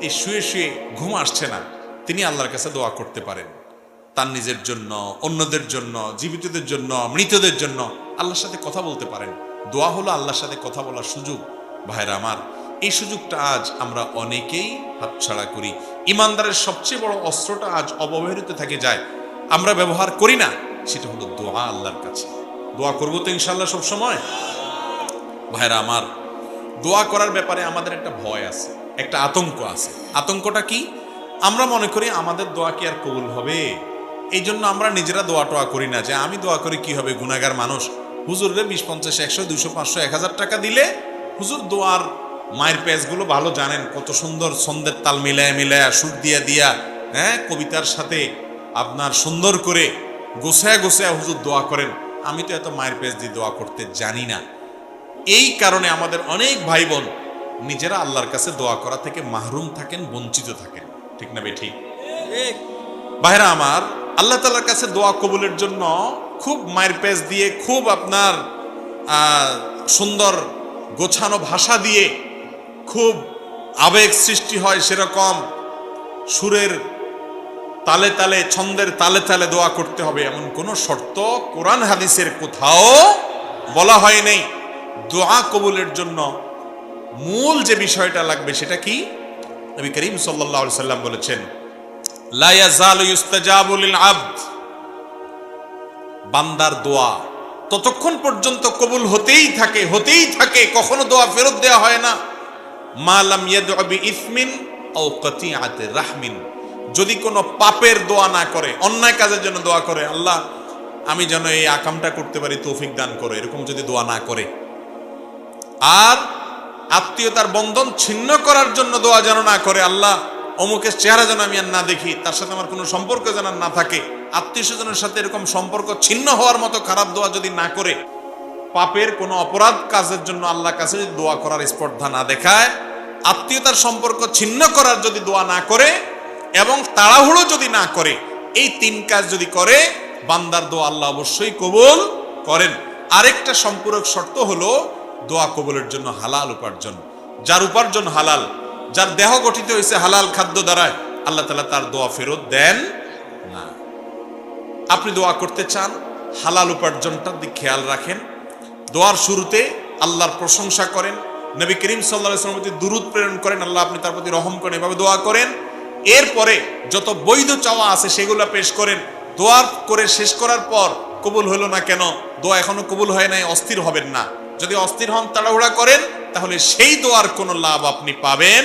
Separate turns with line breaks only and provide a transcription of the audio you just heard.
এই শুয়ে শুয়ে ঘুম আসছে না, তিনি আল্লাহর কাছে দোয়া করতে পারেন তার নিজের জন্য, অন্যদের জন্য, জীবিতদের জন্য, মৃতদের জন্য আল্লাহর সাথে কথা বলতে পারেন। দোয়া হলো আল্লাহর সাথে কথা বলার সুযোগ। ভাইরা আমার, এই সুযোগটা আজ আমরা অনেকেই হাতছাড়া করি। ইমানদারের সবচেয়ে বড় অস্ত্রটা আজ অব্যবহৃত থেকে যায়, আমরা ব্যবহার করি না, সেটা হলো দোয়া আল্লাহর কাছে। দোয়া করবো তো ইনশাল্লাহ সব সময়। ভাইরা আমার, দোয়া করার ব্যাপারে আমাদের একটা ভয় আছে, একটা আতঙ্ক আছে। আতঙ্কটা কি? আমরা মনে করি আমাদের দোয়া কি আর কবুল হবে, এই জন্য আমরা নিজেরা দোয়া টোয়া করি না, যে আমি দোয়া করি কি হবে, গুনাহগার মানুষ। হুজুরে 20, 50, 100, 200, 500, 1000 টাকা দিলে হুজুর দোয়ার মায়ের পেজগুলো ভালো জানেন, কত সুন্দর ছন্দের তাল মিলায়া মিলায়া সুর দিয়া দিয়া, হ্যাঁ, কবিতার সাথে আপনার সুন্দর করে গোছায়া গোছায়া হুজুর দোয়া করেন। আমি তো এত মায়ের পেজ দিয়ে দোয়া করতে জানি না। এই কারণে আমাদের অনেক ভাই বোন নিজেরা আল্লাহর কাছে দোয়া করা থেকে মাহরুম থাকেন, বঞ্চিত থাকেন। ঠিক না বে ঠিক? ভাইরা আমার, আল্লাহ তাআলার কাছে দোয়া কবুলের জন্য খুব মায়ের পেজ দিয়ে, খুব আপনার সুন্দর গোছানো ভাষা দিয়ে, খুব আবেগ সৃষ্টি হয় সেরকম সুরের তালে তালে, ছন্দের তালে তালে দোয়া করতে হবে, এমন কোন শর্ত কোরআন হাদিসের কোথাও বলা হয় নাই। দোয়া কবুলের জন্য মূল যে বিষয়টা লাগবে সেটা কি? নবী করিম সাল্লাল্লাহু আলাইহি সাল্লাম বলেছেন, লা ইয়াজালু ইউস্তাজাবু লিল আবদ, বান্দার দোয়া ততক্ষণ পর্যন্ত কবুল হতেই থাকে, কখনো দোয়া ফেরত দেওয়া হয় না। মা লাম ইয়াদউ বিইসমিন আও কাতিআতি রাহমিন, যদি কোনো পাপের দোয়া না করে, অন্যায় কাজের জন্য দোয়া করে, আল্লাহ আমি যেন এই আকামটা করতে পারি তৌফিক দান করো, এরকম যদি দোয়া না করে, আর আত্মীয়তার বন্ধন ছিন্ন করার জন্য দোয়া যেন না করে, আল্লাহ অমুকের চেহারা যেন আমি আর না দেখি, তার সাথে আমার কোনো সম্পর্ক যেন না থাকে, আত্মীয় স্বজনের সাথে এরকম সম্পর্ক ছিন্ন হওয়ার মতো খারাপ দোয়া যদি না করে, পাপের কোনো অপরাধ কাজের জন্য আল্লাহর কাছে যদি দোয়া করার স্পর্ধা না দেখায়, আত্মীয়তার সম্পর্ক ছিন্ন করার যদি দোয়া না করে, এবং তাড়াহুড়ো যদি না করে, এই 3 কাজ যদি করে, বান্দার দোয়া আল্লাহ অবশ্যই কবুল করেন। আরেকটা সম্পূরক শর্ত হলো দোয়া কবুলের জন্য হালাল উপার্জন। যার উপার্জন হালাল, যার দেহ গঠিত হয়েছে হালাল খাদ্য দ্বারায়, আল্লাহ তাআলা তার দোয়া ফেরত দেন না। আপনি দোয়া করতে চান, হালাল উপার্জনটার দিকে খেয়াল রাখেন। দোয়ার শুরুতে আল্লাহর প্রশংসা করেন, নবী করিম সাল্লাল্লাহু আলাইহি ওয়াসাল্লামের প্রতি দুরূদ প্রেরণ করেন, আল্লাহ আপনি তার প্রতি রহম করেন, এভাবে দোয়া করেন। এরপরে যত বৈধ চাওয়া আছে সেগুলো পেশ করেন। দোয়া করে শেষ করার পর কবুল হলো না কেন, দোয়া এখনো কবুল হয় নাই, অস্থির হবেন না। যদি অস্থির হন, তাড়াহুড়া করেন, তাহলে সেই দোয়ার কোনো লাভ আপনি পাবেন